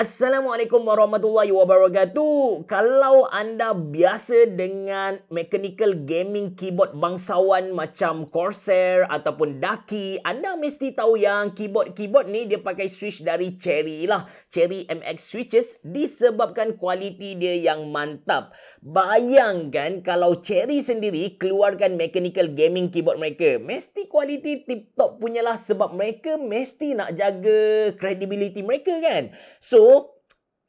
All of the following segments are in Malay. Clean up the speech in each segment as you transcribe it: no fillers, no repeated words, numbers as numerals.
Assalamualaikum warahmatullahi wabarakatuh. Kalau anda biasa dengan mechanical gaming keyboard bangsawan macam Corsair ataupun Daki, anda mesti tahu yang keyboard ni dia pakai switch dari Cerah lah. Cerah MX switches disebabkan kualiti dia yang mantap. Bayangkan kalau Cerah sendiri keluarkan mechanical gaming keyboard mereka, mesti kualiti tip top punyalah, sebab mereka mesti nak jaga credibility mereka kan. So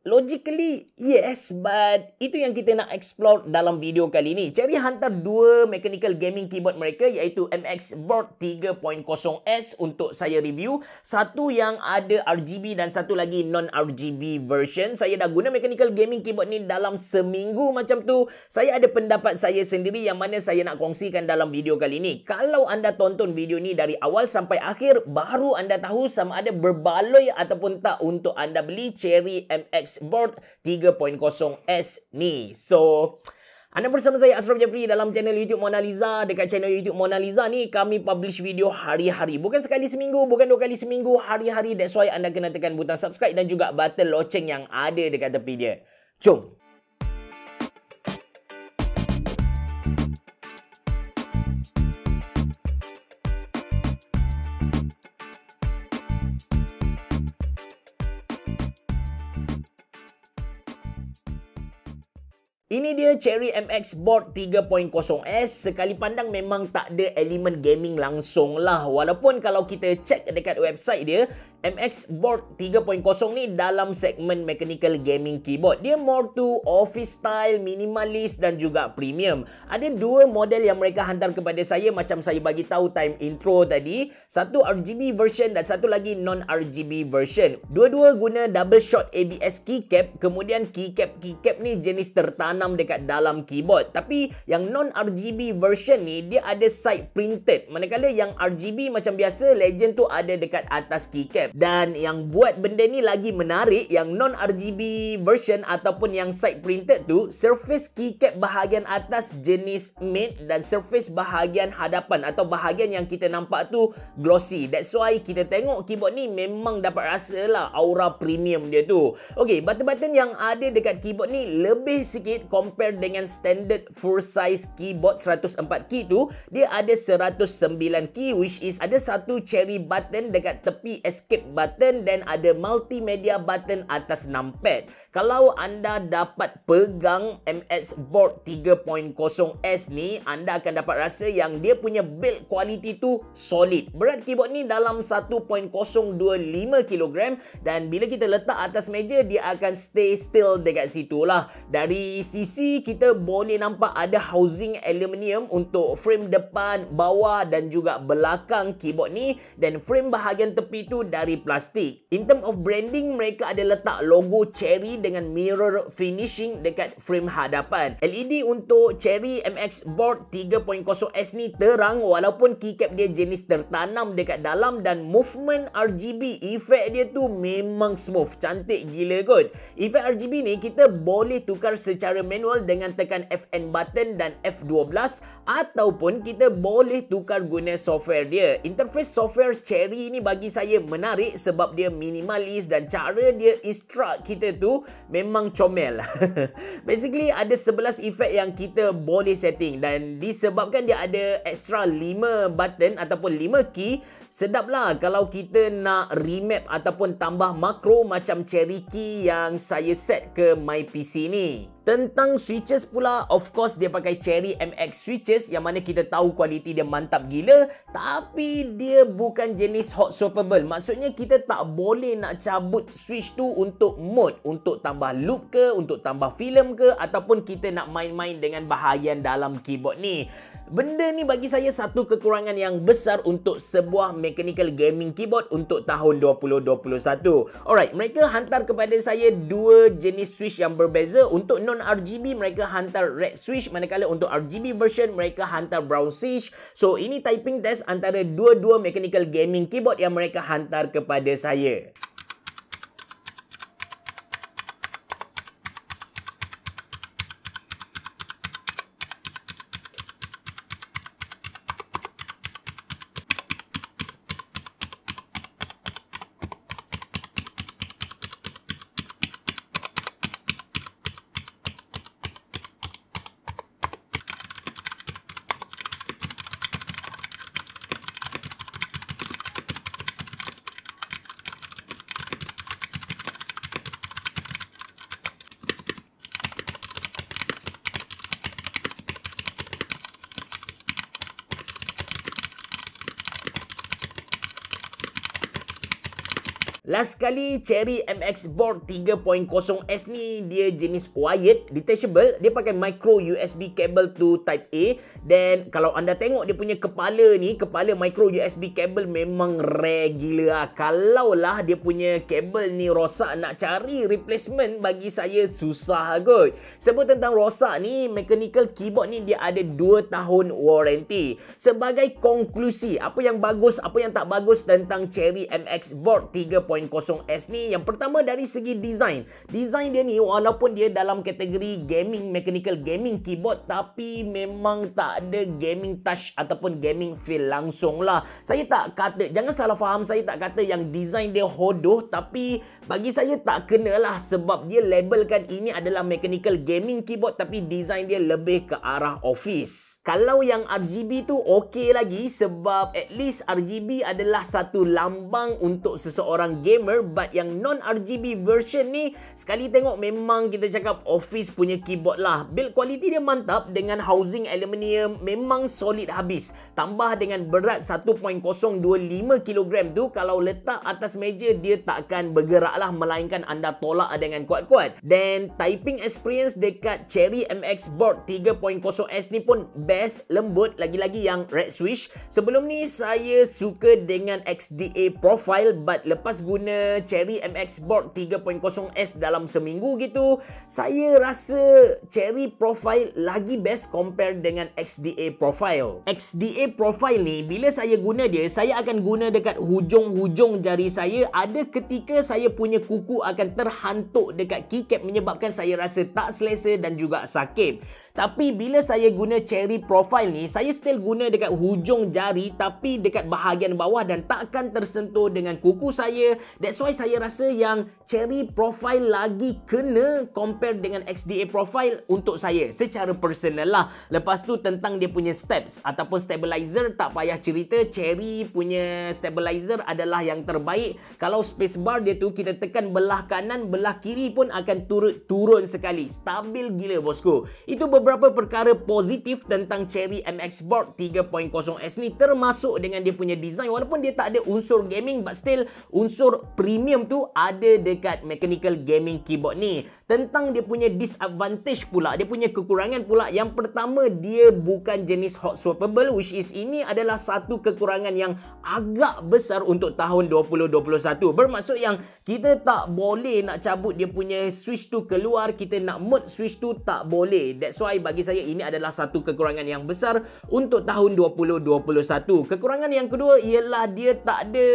logically, yes, but itu yang kita nak explore dalam video kali ni. Cerah hantar dua mechanical gaming keyboard mereka, iaitu MX Board 3.0S untuk saya review. Satu yang ada RGB dan satu lagi non-RGB version. Saya dah guna mechanical gaming keyboard ni dalam seminggu macam tu. Saya ada pendapat saya sendiri yang mana saya nak kongsikan dalam video kali ni. Kalau anda tonton video ni dari awal sampai akhir, baru anda tahu sama ada berbaloi ataupun tak untuk anda beli Cerah MX Board 3.0S ni. So, anda bersama saya Ashraf Jeffrey dalam channel YouTube Monaliza. Dekat channel YouTube Monaliza ni kami publish video hari-hari. Bukan sekali seminggu, bukan dua kali seminggu, hari-hari. That's why anda kena tekan butang subscribe dan juga button loceng yang ada dekat tepi dia. Jom. Ini dia Cerah MX Board 3.0S. Sekali pandang memang tak ada elemen gaming langsung lah. Walaupun kalau kita cek dekat website dia, MX Board 3.0 ni dalam segmen mechanical gaming keyboard. Dia more to office style, minimalist dan juga premium. Ada dua model yang mereka hantar kepada saya macam saya bagi tahu time intro tadi. Satu RGB version dan satu lagi non-RGB version. Dua-dua guna double shot ABS keycap. Kemudian keycap ni jenis tertanam dekat dalam keyboard. Tapi yang non-RGB version ni dia ada side printed. Manakala yang RGB macam biasa, legend tu ada dekat atas keycap. Dan yang buat benda ni lagi menarik, yang non-RGB version ataupun yang side printed tu, surface keycap bahagian atas jenis matte dan surface bahagian hadapan atau bahagian yang kita nampak tu glossy. That's why kita tengok keyboard ni memang dapat rasa lah aura premium dia tu. Okay, button-button yang ada dekat keyboard ni lebih sikit compare dengan standard full size keyboard 104 key tu. Dia ada 109 key, which is ada satu cherry button dekat tepi escape button dan ada multimedia button atas numpad. Kalau anda dapat pegang MX Board 3.0S ni, anda akan dapat rasa yang dia punya build quality tu solid. Berat keyboard ni dalam 1.025 kg dan bila kita letak atas meja, dia akan stay still dekat situ lah. Dari sisi kita boleh nampak ada housing aluminium untuk frame depan, bawah dan juga belakang keyboard ni, dan frame bahagian tepi tu dari plastik. In term of branding, mereka ada letak logo Cerah dengan mirror finishing dekat frame hadapan. LED untuk Cerah MX Board 3.0S ni terang walaupun keycap dia jenis tertanam dekat dalam, dan movement RGB efek dia tu memang smooth, cantik gila kot. Efek RGB ni kita boleh tukar secara manual dengan tekan FN button dan F12 ataupun kita boleh tukar guna software dia. Interface software Cerah ni bagi saya menarik sebab dia minimalis dan cara dia instruct kita tu memang comel. Basically ada 11 efek yang kita boleh setting, dan disebabkan dia ada extra 5 button ataupun 5 key, sedap lah kalau kita nak remap ataupun tambah makro macam Cerah key yang saya set ke my PC ni. Tentang switches pula, of course dia pakai Cerah MX switches yang mana kita tahu kualiti dia mantap gila, tapi dia bukan jenis hot swappable. Maksudnya kita tak boleh nak cabut switch tu untuk mode, untuk tambah loop ke, untuk tambah filem ke, ataupun kita nak main-main dengan bahagian dalam keyboard ni. Benda ni bagi saya satu kekurangan yang besar untuk sebuah mechanical gaming keyboard untuk tahun 2021. Alright, mereka hantar kepada saya dua jenis switch yang berbeza. Untuk non-RGB mereka hantar red switch, manakala untuk RGB version mereka hantar brown switch. So ini typing test antara dua-dua mechanical gaming keyboard yang mereka hantar kepada saya. Last kali Cherry MX Board 3.0S ni dia jenis wired, detachable. Dia pakai micro USB cable to type A. Dan kalau anda tengok dia punya kepala ni, kepala micro USB cable memang rare gila. Kalau lah dia punya kabel ni rosak, nak cari replacement bagi saya susah kot. Sebut tentang rosak ni, mechanical keyboard ni dia ada 2 tahun warranty. Sebagai konklusi, apa yang bagus, apa yang tak bagus tentang Cherry MX Board 3.0S ni, yang pertama dari segi design. Design dia ni walaupun dia dalam kategori gaming, mechanical gaming keyboard, tapi memang tak ada gaming touch ataupun gaming feel langsung lah. Saya tak kata, jangan salah faham, saya tak kata yang design dia hodoh, tapi bagi saya tak kena lah, sebab dia labelkan ini adalah mechanical gaming keyboard tapi design dia lebih ke arah office. Kalau yang RGB tu okey lagi, sebab at least RGB adalah satu lambang untuk seseorang gamer, but yang non-RGB version ni sekali tengok memang kita cakap office punya keyboard lah. Build quality dia mantap dengan housing aluminium, memang solid habis. Tambah dengan berat 1.025 kg tu, kalau letak atas meja dia takkan bergerak lah, melainkan anda tolak dengan kuat-kuat. Dan typing experience dekat Cherry MX Board 3.0S ni pun best, lembut, lagi-lagi yang red switch. Sebelum ni saya suka dengan XDA profile, but lepas guna Cherry MX Board 3.0S dalam seminggu gitu, saya rasa Cherry profile lagi best compare dengan XDA profile. XDA profile ni bila saya guna dia, saya akan guna dekat hujung-hujung jari saya. Ada ketika saya punya kuku akan terhantuk dekat keycap menyebabkan saya rasa tak selesa dan juga sakit. Tapi bila saya guna Cherry profile ni, saya still guna dekat hujung jari tapi dekat bahagian bawah dan takkan tersentuh dengan kuku saya. That's why saya rasa yang Cherry profile lagi kena compare dengan XDA profile untuk saya secara personal lah. Lepas tu tentang dia punya steps ataupun stabilizer, tak payah cerita, Cherry punya stabilizer adalah yang terbaik. Kalau spacebar dia tu kita tekan belah kanan, belah kiri pun akan turun sekali. Stabil gila bosku. Itu beberapa perkara positif tentang Cherry MX Board 3.0S ni, termasuk dengan dia punya design. Walaupun dia tak ada unsur gaming, but still unsur premium tu ada dekat mechanical gaming keyboard ni. Tentang dia punya disadvantage pula, dia punya kekurangan pula. Yang pertama, dia bukan jenis hot swappable, which is ini adalah satu kekurangan yang agak besar untuk tahun 2021. Bermaksud yang kita tak boleh nak cabut dia punya switch tu keluar, kita nak mode switch tu tak boleh. That's why bagi saya ini adalah satu kekurangan yang besar untuk tahun 2021. Kekurangan yang kedua ialah dia tak ada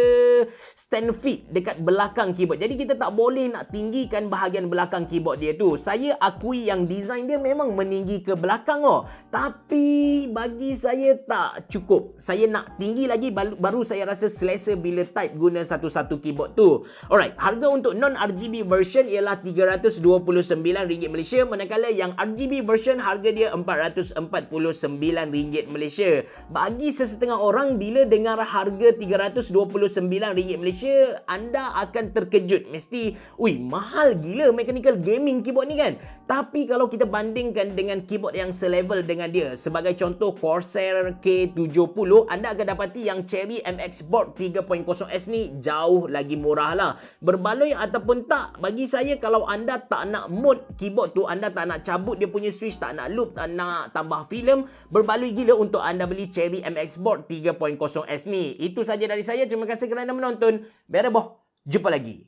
stand fit dekat belakang keyboard. Jadi kita tak boleh nak tinggikan bahagian belakang keyboard dia tu. Saya akui yang design dia memang meninggi ke belakang tapi bagi saya tak cukup. Saya nak tinggi lagi, baru saya rasa selesa bila type guna satu-satu keyboard tu. Alright, harga untuk non-RGB version ialah RM329 Malaysia, manakala yang RGB version harga dia RM449 Malaysia. Bagi sesetengah orang, bila dengar harga RM329 Malaysia, anda akan terkejut. Mesti, mahal gila mechanical gaming keyboard ni kan? Tapi kalau kita bandingkan dengan keyboard yang selevel dengan dia, sebagai contoh Corsair K70, anda akan dapati yang Cherry MX Board 3.0S ni jauh lagi murah lah. Berbaloi ataupun tak, bagi saya kalau anda tak nak mode keyboard tu, anda tak nak cabut dia punya switch, tak nak loop, tak nak tambah filem, berbaloi gila untuk anda beli Cherry MX Board 3.0S ni. Itu saja dari saya. Terima kasih kerana menonton. Bereboh. Jumpa lagi.